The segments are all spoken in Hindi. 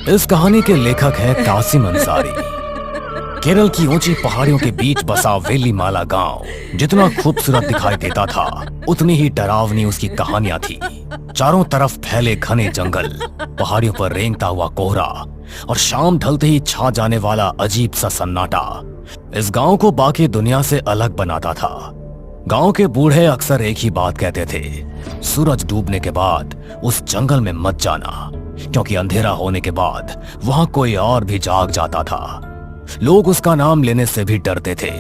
इस कहानी के लेखक हैं कासिम अंसारी। केरल की ऊंची पहाड़ियों के बीच बसा वेलीमाला गांव जितना खूबसूरत दिखाई देता था, उतनी ही डरावनी उसकी कहानियां थी। चारों तरफ फैले घने जंगल, पहाड़ियों पर रेंगता हुआ कोहरा और शाम ढलते ही छा जाने वाला अजीब सा सन्नाटा इस गांव को बाकी दुनिया से अलग बनाता था। गांव के बूढ़े अक्सर एक ही बात कहते थे, सूरज डूबने के बाद उस जंगल में मत जाना, क्योंकि अंधेरा होने के बाद वहां कोई और भी जाग जाता था। लोग उसका नाम लेने से भी डरते थे।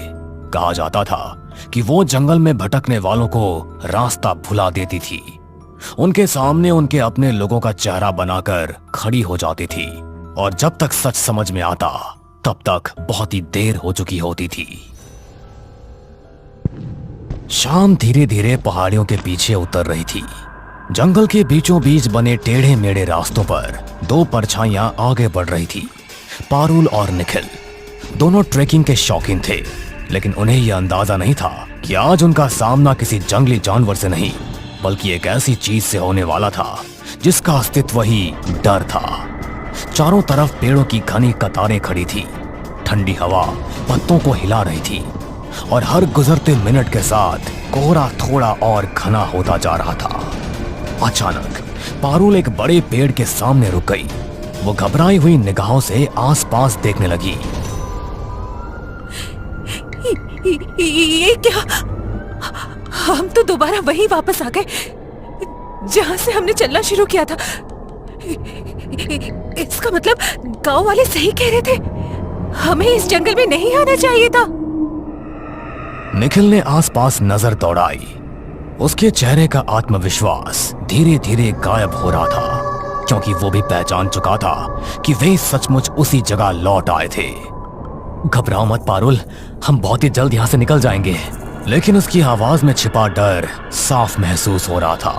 कहा जाता था कि वो जंगल में भटकने वालों को रास्ता भुला देती थी, उनके सामने उनके अपने लोगों का चेहरा बनाकर खड़ी हो जाती थी, और जब तक सच समझ में आता तब तक बहुत ही देर हो चुकी होती थी। शाम धीरे धीरे पहाड़ियों के पीछे उतर रही थी। जंगल के बीचों बीच बने टेढ़े मेढ़े रास्तों पर दो परछाइयां आगे बढ़ रही थी। पारुल और निखिल दोनों ट्रेकिंग के शौकीन थे, लेकिन उन्हें यह अंदाजा नहीं था कि आज उनका सामना किसी जंगली जानवर से नहीं, बल्कि एक ऐसी चीज से होने वाला था जिसका अस्तित्व ही डर था। चारों तरफ पेड़ों की घनी कतारें खड़ी थी। ठंडी हवा पत्तों को हिला रही थी, और हर गुजरते मिनट के साथ कोहरा थोड़ा और घना होता जा रहा था। अचानक पारुल एक बड़े पेड़ के सामने रुक गई। वो घबराई हुई निगाहों से आसपास देखने लगी। ये क्या? हम तो दोबारा वहीं वापस आ गए जहां से हमने चलना शुरू किया था। इसका मतलब गांव वाले सही कह रहे थे, हमें इस जंगल में नहीं आना चाहिए था। निखिल ने आसपास नजर दौड़ाई। उसके चेहरे का आत्मविश्वास धीरे धीरे गायब हो रहा था, क्योंकि वो भी पहचान चुका था कि वे सचमुच उसी जगह लौट आए थे। घबराओ मत पारुल, हम बहुत ही जल्द यहाँ से निकल जाएंगे। लेकिन उसकी आवाज में छिपा डर साफ महसूस हो रहा था।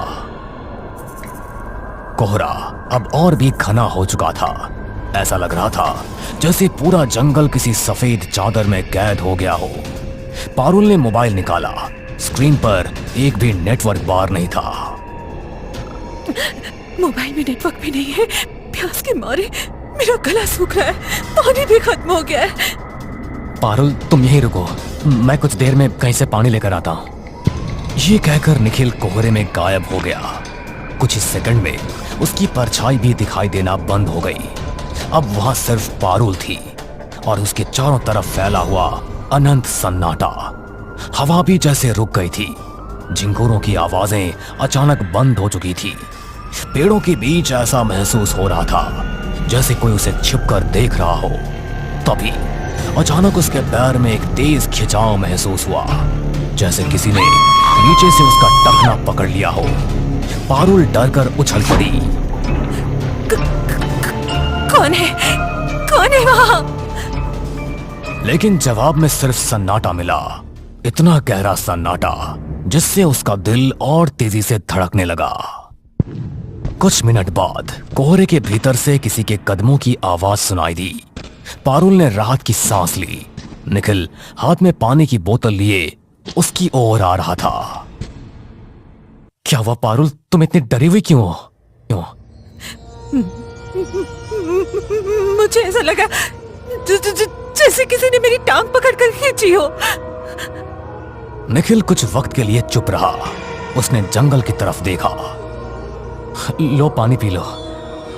कोहरा अब और भी घना हो चुका था। ऐसा लग रहा था जैसे पूरा जंगल किसी सफेद चादर में कैद हो गया हो। पारुल ने मोबाइल निकाला। स्क्रीन पर एक भी नेटवर्क बार नहीं था। मोबाइल में नेटवर्क भी नहीं है। प्यास के मारे मेरा गला सूख रहा है, पानी भी खत्म हो गया है। पारुल तुम यहीं रुको, मैं कुछ देर में कहीं से पानी लेकर आता हूँ। ये कहकर निखिल कोहरे में गायब हो गया। कुछ ही सेकंड में उसकी परछाई भी दिखाई देना बंद हो गई। अब वहां सिर्फ पारुल थी, और उसके चारों तरफ फैला हुआ अनंत सन्नाटा। हवा भी जैसे रुक गई थी। झिंगुरों की आवाजें अचानक बंद हो चुकी थी। पेड़ों के बीच ऐसा महसूस हो रहा था जैसे कोई उसे छिपकर देख रहा हो। तभी अचानक उसके पैर में एक तेज खिंचाव महसूस हुआ, जैसे किसी ने नीचे से उसका टखना पकड़ लिया हो। पारुल डरकर उछल पड़ी। कौन है? कौन है वहां? लेकिन जवाब में सिर्फ सन्नाटा मिला। इतना गहरा सन्नाटा जिससे उसका दिल और तेजी से धड़कने लगा। कुछ मिनट बाद कोहरे के भीतर से किसी के कदमों की आवाज सुनाई दी। पारुल ने राहत की सांस ली। निखिल हाथ में पानी की बोतल लिए उसकी ओर आ रहा था। क्या हुआ पारुल, तुम इतनी डरी हुई क्यों हो? क्यों? मुझे ऐसा लगा जैसे किसी ने मेरी टांग पकड़कर खींची हो। निखिल कुछ वक्त के लिए चुप रहा। उसने जंगल की तरफ देखा। लो पानी पी लो,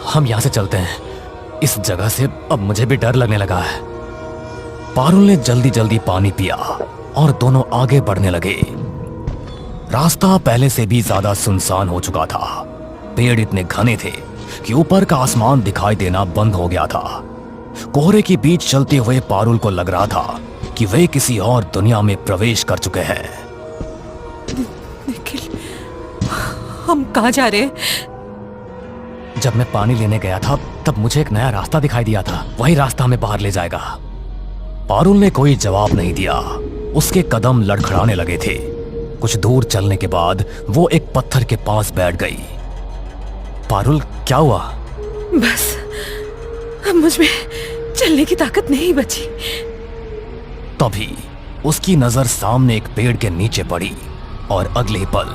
हम यहां से चलते हैं। इस जगह से अब मुझे भी डर लगने लगा है। पारुल ने जल्दी जल्दी पानी पिया और दोनों आगे बढ़ने लगे। रास्ता पहले से भी ज्यादा सुनसान हो चुका था। पेड़ इतने घने थे कि ऊपर का आसमान दिखाई देना बंद हो गया था। कोहरे के बीच चलते हुए पारुल को लग रहा था कि वे किसी और दुनिया में प्रवेश कर चुके हैं। निखिल, हम कहाँ जा रहे हैं? जब मैं पानी लेने गया था तब मुझे एक नया रास्ता दिखाई दिया था। वही रास्ता हमें बाहर ले जाएगा। पारुल ने कोई जवाब नहीं दिया। उसके कदम लड़खड़ाने लगे थे। कुछ दूर चलने के बाद वो एक पत्थर के पास बैठ गई। पारुल, क्या हुआ? बस अब मुझ में चलने की ताकत नहीं बची। तभी उसकी नजर सामने एक पेड़ के नीचे पड़ी, और अगले ही पल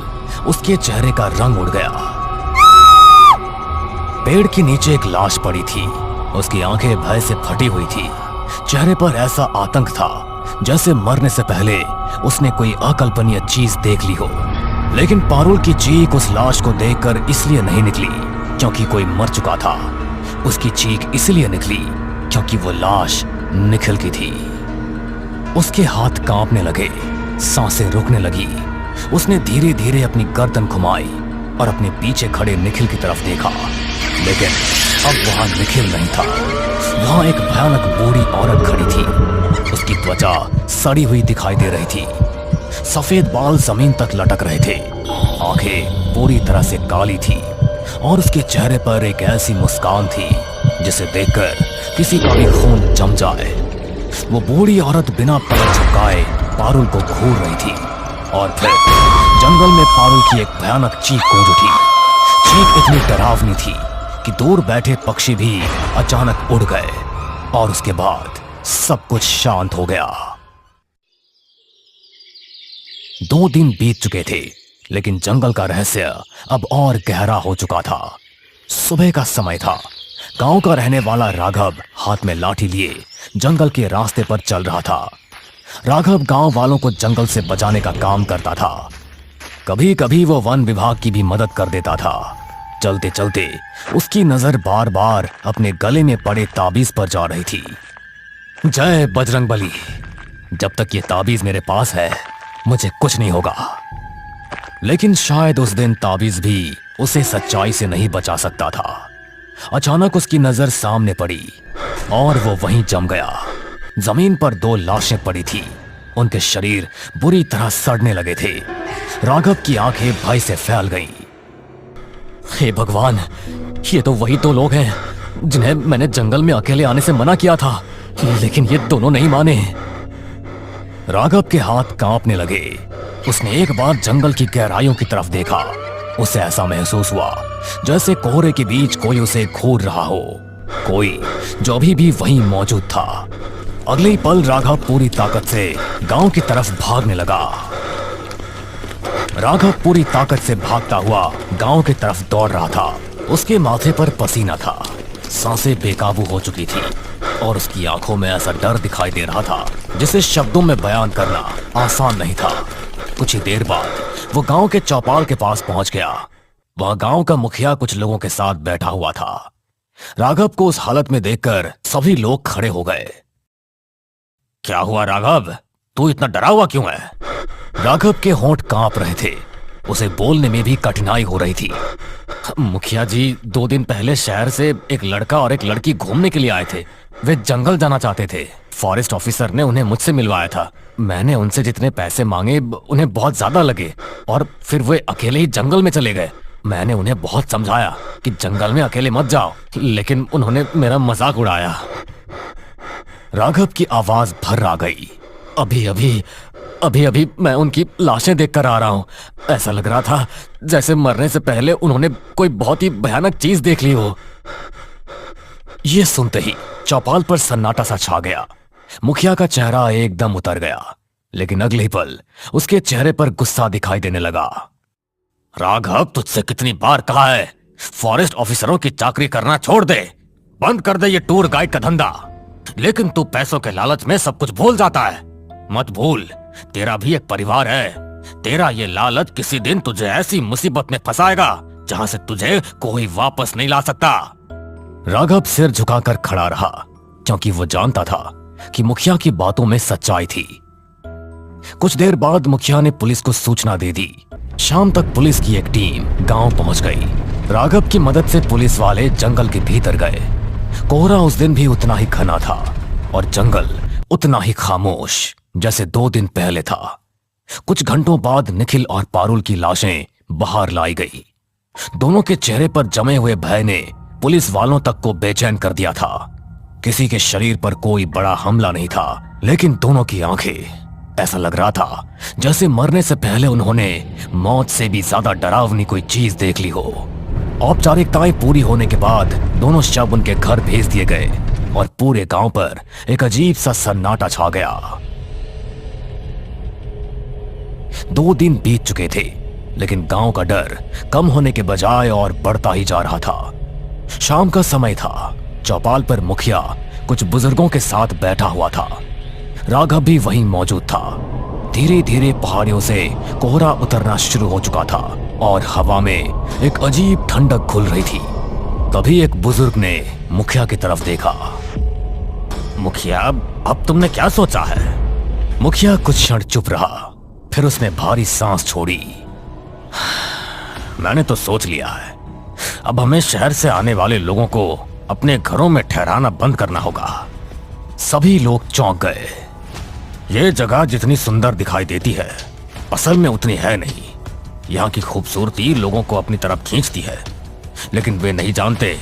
उसके चेहरे का रंग उड़ गया। पेड़ के नीचे एक लाश पड़ी थी, उसकी आंखें भय से फटी हुई थी। चेहरे पर ऐसा आतंक था जैसे मरने से पहले उसने कोई अकल्पनीय चीज देख ली हो। लेकिन पारुल की चीख उस लाश को देखकर इसलिए नहीं निकली क्योंकि कोई मर चुका था। उसकी चीख इसलिए निकली क्योंकि वो लाश निखिल की थी। उसके हाथ कांपने लगे, सांसें रुकने लगी। उसने धीरे धीरे अपनी गर्दन घुमाई और अपने पीछे खड़े निखिल की तरफ देखा। लेकिन अब वहां निखिल नहीं था। वहां एक भयानक बूढ़ी औरत खड़ी थी। उसकी त्वचा सड़ी हुई दिखाई दे रही थी। सफेद बाल जमीन तक लटक रहे थे। आंखें पूरी तरह से काली थी और उसके चेहरे पर एक ऐसी मुस्कान थी जिसे देखकर किसी का भी खून जम जाए। वो बूढ़ी औरत बिना पैर झुकाए पारुल को घूर रही थी और फिर जंगल में पारुल की एक भयानक चीख गूंज उठी। चीख इतनी डरावनी थी कि दूर बैठे पक्षी भी अचानक उड़ गए और उसके बाद सब कुछ शांत हो गया। 2 दिन बीत चुके थे, लेकिन जंगल का रहस्य अब और गहरा हो चुका था। सुबह का समय था। गांव का रहने वाला राघव हाथ में लाठी लिए जंगल के रास्ते पर चल रहा था। राघव गांव वालों को जंगल से बचाने का काम करता था। कभी कभी वो वन विभाग की भी मदद कर देता था। चलते चलते उसकी नजर बार बार अपने गले में पड़े ताबीज पर जा रही थी। जय बजरंगबली, जब तक ये ताबीज मेरे पास है मुझे कुछ नहीं होगा। लेकिन शायद उस दिन ताबीज भी उसे सच्चाई से नहीं बचा सकता था। अचानक उसकी नजर सामने पड़ी और वो वहीं जम गया। जमीन पर 2 लाशें पड़ी थी। उनके शरीर बुरी तरह सड़ने लगे थे। राघव की आंखें भय से फैल गईं। हे भगवान, ये तो वही 2 लोग हैं जिन्हें मैंने जंगल में अकेले आने से मना किया था, लेकिन ये दोनों नहीं माने। राघव के हाथ कांपने लगे। उसने एक बार जंगल की गहराइयों की तरफ देखा। उसे ऐसा महसूस हुआ जैसे कोहरे के बीच कोई उसे घूर रहा हो, कोई जो अभी भी वहीं मौजूद था। अगले ही पल राघव पूरी ताकत से गांव की तरफ भागने लगा। राघव पूरी ताकत से भागता हुआ गांव की तरफ दौड़ रहा था। उसके माथे पर पसीना था, सांसें बेकाबू हो चुकी थी और उसकी आंखों में ऐसा डर दिखाई दे रहा था जिसे शब्दों में बयान करना आसान नहीं था। कुछ ही देर बाद वो गांव के चौपाल के पास पहुंच गया। वह गांव का मुखिया कुछ लोगों के साथ बैठा हुआ था। राघव को उस हालत में देखकर सभी लोग खड़े हो गए। क्या हुआ राघव, तू इतना डरा हुआ क्यों है? राघव के होंठ कांप रहे थे। उसे बोलने में भी कठिनाई हो रही थी। मुखिया जी, 2 दिन पहले शहर से एक लड़का और एक लड़की घूमने के लिए आए थे। वे जंगल जाना चाहते थे। फॉरेस्ट ऑफिसर ने उन्हें मुझसे मिलवाया था। मैंने उनसे जितने पैसे मांगे उन्हें बहुत ज्यादा लगे और फिर वे अकेले ही जंगल में चले गए। मैंने उन्हें बहुत समझाया कि जंगल में अकेले मत जाओ, लेकिन उन्होंने मेरा मजाक उड़ाया। राघव की आवाज भर आ गई। अभी अभी मैं उनकी लाशें देखकर आ रहा हूं। ऐसा लग रहा था जैसे मरने से पहले उन्होंने कोई बहुत ही भयानक चीज देख ली हो। यह सुनते ही चौपाल पर सन्नाटा सा छा गया। मुखिया का चेहरा एकदम उतर गया, लेकिन अगले ही पल उसके चेहरे पर गुस्सा दिखाई देने लगा। राघव, तुझसे कितनी बार कहा है फॉरेस्ट ऑफिसरों की चाकरी करना छोड़ दे, बंद कर दे ये टूर गाइड का धंधा, लेकिन तू पैसों के लालच में सब कुछ भूल जाता है। मत भूल, तेरा भी एक परिवार है। तेरा ये लालच किसी दिन तुझे ऐसी मुसीबत में फंसाएगा जहां से तुझे कोई वापस नहीं ला सकता। राघव सिर झुकाकर खड़ा रहा क्योंकि वो जानता था कि मुखिया की बातों में सच्चाई थी। कुछ देर बाद मुखिया ने पुलिस को सूचना दे दी। शाम तक पुलिस की एक टीम गांव पहुंच गई। राघव की मदद से पुलिस वाले जंगल के भीतर गए। कोहरा उस दिन भी उतना ही घना था और जंगल उतना ही खामोश जैसे 2 दिन पहले था। कुछ घंटों बाद निखिल और पारुल की लाशें बाहर लाई गई। दोनों के चेहरे पर जमे हुए भय ने पुलिस वालों तक को बेचैन कर दिया था। किसी के शरीर पर कोई बड़ा हमला नहीं था, लेकिन दोनों की आंखें, ऐसा लग रहा था जैसे मरने से पहले उन्होंने मौत से भी ज्यादा डरावनी कोई चीज देख ली हो। औपचारिकताएं पूरी होने के बाद दोनों शव उनके घर भेज दिए गए और पूरे गांव पर एक अजीब सा सन्नाटा छा गया। 2 दिन बीत चुके थे, लेकिन गांव का डर कम होने के बजाय और बढ़ता ही जा रहा था। शाम का समय था। चौपाल पर मुखिया कुछ बुजुर्गों के साथ बैठा हुआ था। राघव भी वहीं मौजूद था। धीरे धीरे पहाड़ियों से कोहरा उतरना शुरू हो चुका था और हवा में एक अजीब ठंडक घुल रही थी। तभी एक बुजुर्ग ने मुखिया की तरफ देखा। मुखिया, अब तुमने क्या सोचा है? मुखिया कुछ क्षण चुप रहा, फिर उसने भारी सांस छोड़ी। मैंने तो सोच लिया है, अब हमें शहर से आने वाले लोगों को अपने घरों में ठहराना बंद करना होगा। सभी लोग चौंक गए। ये जगह जितनी सुंदर दिखाई देती है, असल में उतनी है नहीं। यहाँ की खूबसूरती लोगों को अपनी तरफ खींचती है, लेकिन वे नहीं जानते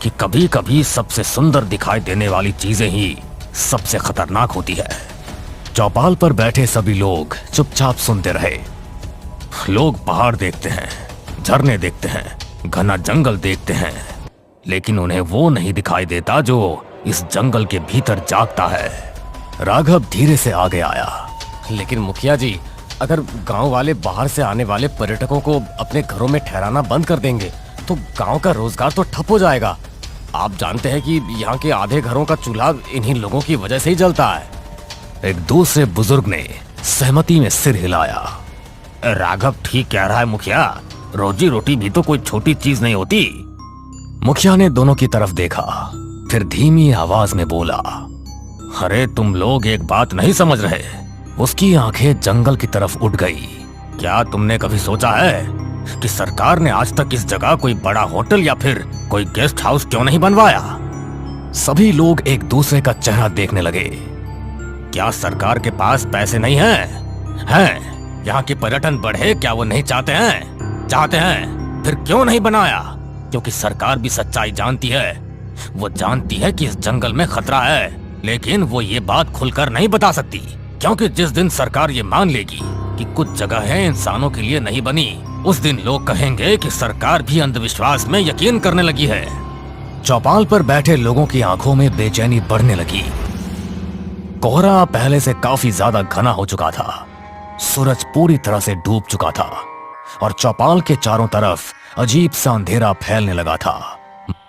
कि कभी कभी सबसे सुंदर दिखाई देने वाली चीजें ही सबसे खतरनाक होती है। चौपाल पर बैठे सभी लोग चुपचाप सुनते रहे। लोग पहाड़ देखते हैं, झरने देखते हैं, घना जंगल देखते हैं, लेकिन उन्हें वो नहीं दिखाई देता जो इस जंगल के भीतर जागता है। राघव धीरे से आगे आया। लेकिन मुखिया जी, अगर गांव वाले बाहर से आने वाले पर्यटकों को अपने घरों में ठहराना बंद कर देंगे तो गांव का रोजगार तो ठप हो जाएगा। आप जानते हैं कि यहाँ के आधे घरों का चूल्हा इन्हीं लोगों की वजह से ही जलता है। एक दूसरे बुजुर्ग ने सहमति में सिर हिलाया। राघव ठीक कह रहा है मुखिया, रोजी रोटी भी तो कोई छोटी चीज नहीं होती। मुखिया ने दोनों की तरफ देखा, फिर धीमी आवाज में बोला, अरे तुम लोग एक बात नहीं समझ रहे। उसकी आंखें जंगल की तरफ उठ गई। क्या तुमने कभी सोचा है कि सरकार ने आज तक इस जगह कोई बड़ा होटल या फिर कोई गेस्ट हाउस क्यों नहीं बनवाया? सभी लोग एक दूसरे का चेहरा देखने लगे। क्या सरकार के पास पैसे नहीं हैं? हैं? यहाँ के पर्यटन बढ़े, क्या वो नहीं चाहते हैं? चाहते हैं, फिर क्यों नहीं बनाया? क्योंकि सरकार भी सच्चाई जानती है। वो जानती है कि इस जंगल में खतरा है, लेकिन वो ये बात खुलकर नहीं बता सकती, क्योंकि जिस दिन सरकार ये मान लेगी कि कुछ जगहें इंसानों के लिए नहीं बनी, उस दिन लोग कहेंगे कि सरकार भी अंधविश्वास में यकीन करने लगी है। चौपाल पर बैठे लोगों की आंखों में बेचैनी बढ़ने लगी। कोहरा पहले से काफी ज्यादा घना हो चुका था। सूरज पूरी तरह से डूब चुका था और चौपाल के चारों तरफ अजीब सा अंधेरा फैलने लगा था।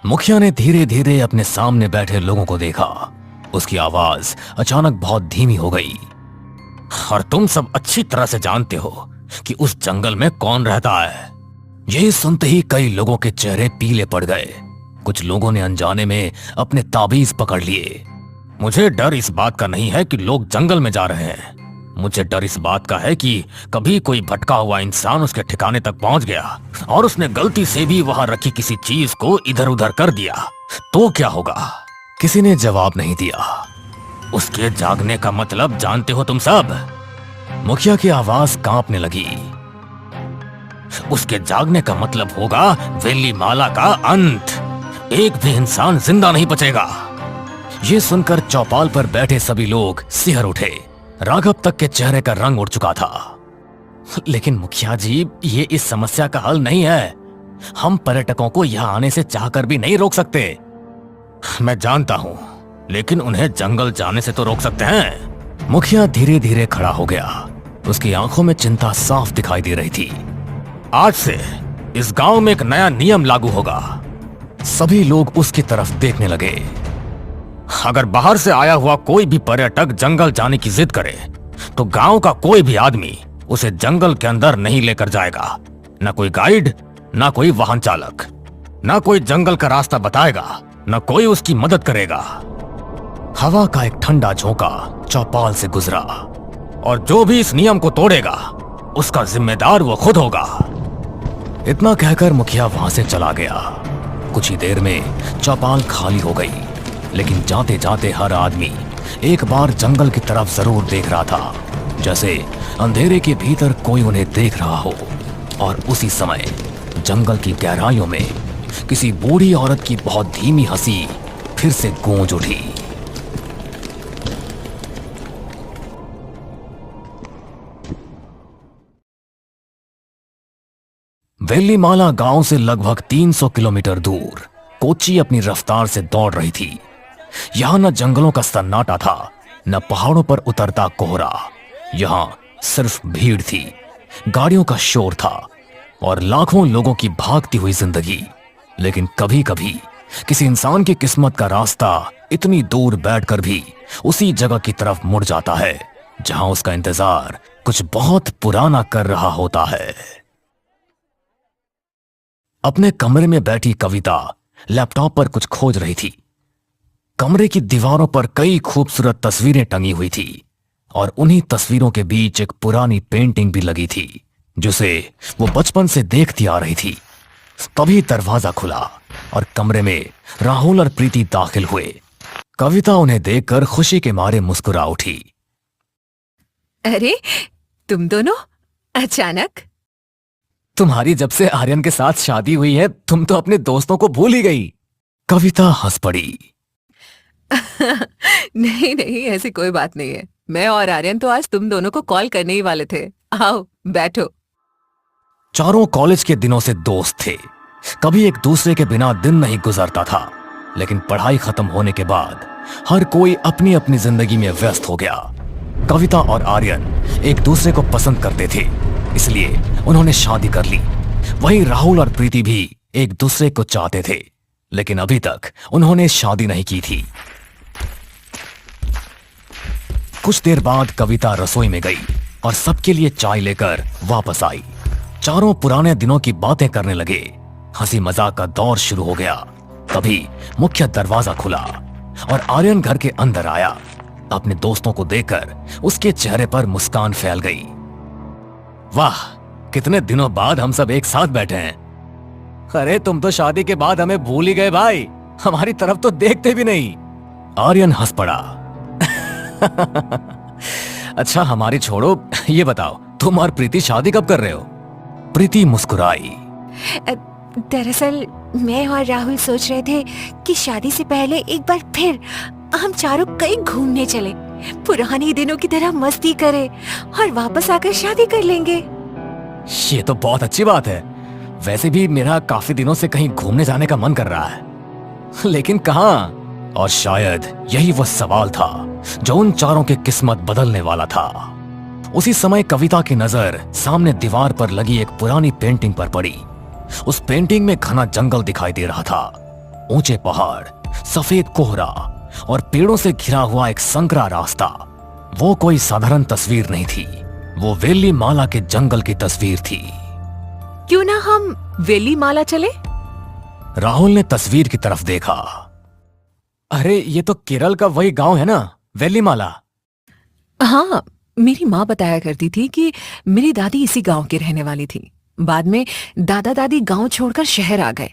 मुखिया ने धीरे धीरे अपने सामने बैठे लोगों को देखा। उसकी आवाज अचानक बहुत धीमी हो गई। और तुम सब अच्छी तरह से जानते हो कि उस जंगल में कौन रहता है। यही सुनते ही कई लोगों के चेहरे पीले पड़ गए। कुछ लोगों ने अनजाने में अपने ताबीज पकड़ लिए। मुझे डर इस बात का नहीं है कि लोग जंगल में जा रहे हैं, मुझे डर इस बात का है कि कभी कोई भटका हुआ इंसान उसके ठिकाने तक पहुंच गया और उसने गलती से भी वहां रखी किसी चीज को इधर उधर कर दिया, तो क्या होगा? किसी ने जवाब नहीं दिया। उसके जागने का मतलब जानते हो तुम सब? मुखिया की आवाज कांपने लगी। उसके जागने का मतलब होगा वेल्लीमाला का अंत। एक भी इंसान जिंदा नहीं बचेगा। ये सुनकर चौपाल पर बैठे सभी लोग सिहर उठे। राघव तक के चेहरे का रंग उड़ चुका था। लेकिन मुखिया जी, ये इस समस्या का हल नहीं है। हम पर्यटकों को यहाँ आने से चाहकर भी नहीं रोक सकते। मैं जानता हूँ, लेकिन उन्हें जंगल जाने से तो रोक सकते हैं। मुखिया धीरे धीरे खड़ा हो गया। उसकी आंखों में चिंता साफ दिखाई दे रही थी। आज से इस गांव में एक नया नियम लागू होगा। सभी लोग उसकी तरफ देखने लगे। अगर बाहर से आया हुआ कोई भी पर्यटक जंगल जाने की जिद करे, तो गांव का कोई भी आदमी उसे जंगल के अंदर नहीं लेकर जाएगा। न कोई गाइड, न कोई वाहन चालक, न कोई जंगल का रास्ता बताएगा, न कोई उसकी मदद करेगा। हवा का एक ठंडा झोंका चौपाल से गुजरा। और जो भी इस नियम को तोड़ेगा, उसका जिम्मेदार वो खुद होगा। इतना कहकर मुखिया वहां से चला गया। कुछ ही देर में चौपाल खाली हो गई, लेकिन जाते जाते हर आदमी एक बार जंगल की तरफ जरूर देख रहा था, जैसे अंधेरे के भीतर कोई उन्हें देख रहा हो। और उसी समय जंगल की गहराइयों में किसी बूढ़ी औरत की बहुत धीमी हंसी फिर से गूंज उठी। वेल्लीमाला गांव से लगभग 300 किलोमीटर दूर कोच्चि अपनी रफ्तार से दौड़ रही थी। यहां न जंगलों का सन्नाटा था, न पहाड़ों पर उतरता कोहरा। यहां सिर्फ भीड़ थी, गाड़ियों का शोर था और लाखों लोगों की भागती हुई जिंदगी। लेकिन कभी कभी किसी इंसान की किस्मत का रास्ता इतनी दूर बैठकर भी उसी जगह की तरफ मुड़ जाता है जहां उसका इंतजार कुछ बहुत पुराना कर रहा होता है। अपने कमरे में बैठी कविता लैपटॉप पर कुछ खोज रही थी। कमरे की दीवारों पर कई खूबसूरत तस्वीरें टंगी हुई थी और उन्हीं तस्वीरों के बीच एक पुरानी पेंटिंग भी लगी थी जिसे वो बचपन से देखती आ रही थी। तभी दरवाजा खुला और कमरे में राहुल और प्रीति दाखिल हुए। कविता उन्हें देखकर खुशी के मारे मुस्कुरा उठी। अरे तुम दोनों अचानक? तुम्हारी जब से आर्यन के साथ शादी हुई है तुम तो अपने दोस्तों को भूल ही गई। कविता हंस पड़ी। नहीं नहीं, ऐसी कोई बात नहीं है। मैं और आर्यन तो आज तुम दोनों को कॉल करने ही वाले थे। आओ बैठो। चारों कॉलेज के दिनों से दोस्त थे। कभी एक दूसरे के बिना दिन नहीं गुजरता था, लेकिन पढ़ाई खत्म होने के बाद हर कोई अपनी अपनी जिंदगी में व्यस्त हो गया। कविता और आर्यन एक दूसरे को पसंद करते थे, इसलिए उन्होंने शादी कर ली। वहीं राहुल और प्रीति भी एक दूसरे को चाहते थे, लेकिन अभी तक उन्होंने शादी नहीं की थी। कुछ देर बाद कविता रसोई में गई और सबके लिए चाय लेकर वापस आई। चारों पुराने दिनों की बातें करने लगे। हंसी मजाक का दौर शुरू हो गया। तभी मुख्य दरवाजा खुला और आर्यन घर के अंदर आया। अपने दोस्तों को देखकर उसके चेहरे पर मुस्कान फैल गई। वाह, कितने दिनों बाद हम सब एक साथ बैठे हैं। अरे तुम तो शादी के बाद हमें भूल ही गए भाई, हमारी तरफ तो देखते भी नहीं। आर्यन हंस पड़ा। अच्छा हमारी छोड़ो, ये बताओ तुम और प्रीति शादी कब कर रहे हो? प्रीति मुस्कुराई। दरअसल मैं और राहुल सोच रहे थे कि शादी से पहले एक बार फिर हम चारों कहीं घूमने चले, पुराने दिनों की तरह मस्ती करें और वापस आकर शादी कर लेंगे। ये तो बहुत अच्छी बात है। वैसे भी मेरा काफी दिनों से कहीं घूमने जाने का मन कर रहा है, लेकिन कहाँ? और शायद यही वो सवाल था जो उन चारों की किस्मत बदलने वाला था। उसी समय कविता की नजर सामने दीवार पर लगी एक पुरानी पेंटिंग पर पड़ी। उस पेंटिंग में घना जंगल दिखाई दे रहा था, ऊंचे पहाड़, सफेद कोहरा और पेड़ों से घिरा हुआ एक संकरा रास्ता। वो कोई साधारण तस्वीर नहीं थी, वो वेली माला के जंगल की तस्वीर थी। क्यों ना हम वेली माला चले? राहुल ने तस्वीर की तरफ देखा। अरे ये तो केरल का वही गांव है ना, वेली माला? हाँ, मेरी माँ बताया करती थी कि मेरी दादी इसी गांव की रहने वाली थी। बाद में दादा दादी गांव छोड़कर शहर आ गए।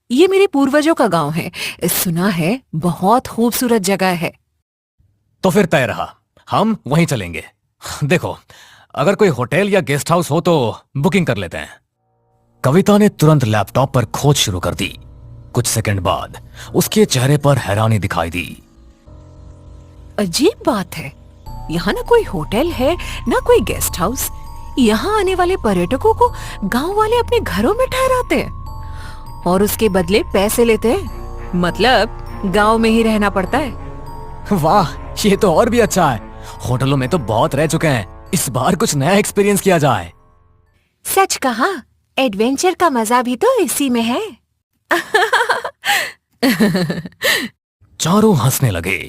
ये मेरे पूर्वजों का गांव है, सुना है बहुत खूबसूरत जगह है। तो फिर तय रहा, हम वहीं चलेंगे। देखो, अगर कोई होटल या गेस्ट हाउस हो तो बुकिंग कर लेते हैं। कविता ने तुरंत लैपटॉप पर खोज शुरू कर दी। कुछ सेकंड बाद उसके चेहरे पर हैरानी दिखाई दी। अजीब बात है, यहाँ ना कोई होटल है ना कोई गेस्ट हाउस। यहाँ आने वाले पर्यटकों को गांव वाले अपने घरों में ठहराते हैं और उसके बदले पैसे लेते हैं। मतलब गांव में ही रहना पड़ता है। वाह, ये तो और भी अच्छा है। होटलों में तो बहुत रह चुके हैं, इस बार कुछ नया एक्सपीरियंस किया जाए। सच कहा, एडवेंचर का मजा भी तो इसी में है। चारों हंसने लगे,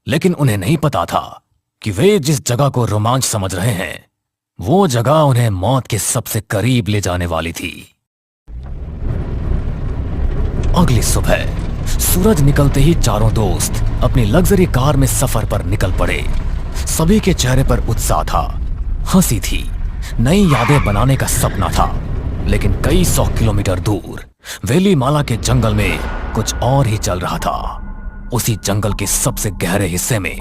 लेकिन उन्हें नहीं पता था कि वे जिस जगह को रोमांच समझ रहे हैं वो जगह उन्हें मौत के सबसे करीब ले जाने वाली थी। अगली सुबह सूरज निकलते ही चारों दोस्त अपनी लग्जरी कार में सफर पर निकल पड़े। सभी के चेहरे पर उत्साह था, हंसी थी, नई यादें बनाने का सपना था। लेकिन कई 100 किलोमीटर दूर वेली माला के जंगल में कुछ और ही चल रहा था। उसी जंगल के सबसे गहरे हिस्से में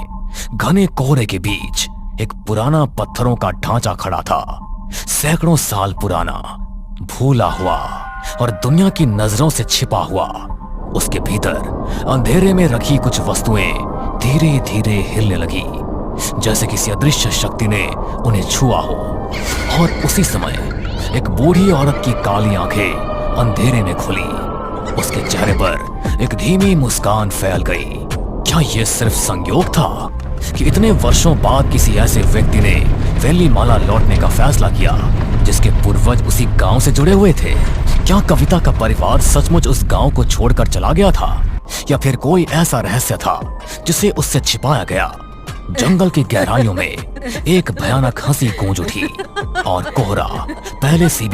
घने कोहरे के बीच एक पुराना पत्थरों का ढांचा खड़ा था, सैकड़ों साल पुराना, भूला हुआ और दुनिया की नजरों से छिपा हुआ। उसके भीतर अंधेरे में रखी कुछ वस्तुएं धीरे धीरे हिलने लगी, जैसे किसी अदृश्य शक्ति ने उन्हें छुआ हो। और उसी समय एक बूढ़ी औरत की काली आंखें अंधेरे में खुली। उसके चेहरे पर एक धीमी मुस्कान फैल गई। क्या यह सिर्फ संयोग था कि इतने वर्षों बाद किसी ऐसे व्यक्ति ने वेली माला लौटने का फैसला किया जिसके पूर्वज उसी गांव से जुड़े हुए थे? क्या कविता का परिवार सचमुच उस गांव को छोड़कर चला गया था? या फिर कोई ऐसा रहस्य था जिसे उससे छिपाया गया। जंगल की गहराइयों में एक भयानक हंसी गूंज उठी और कोहरा पहले से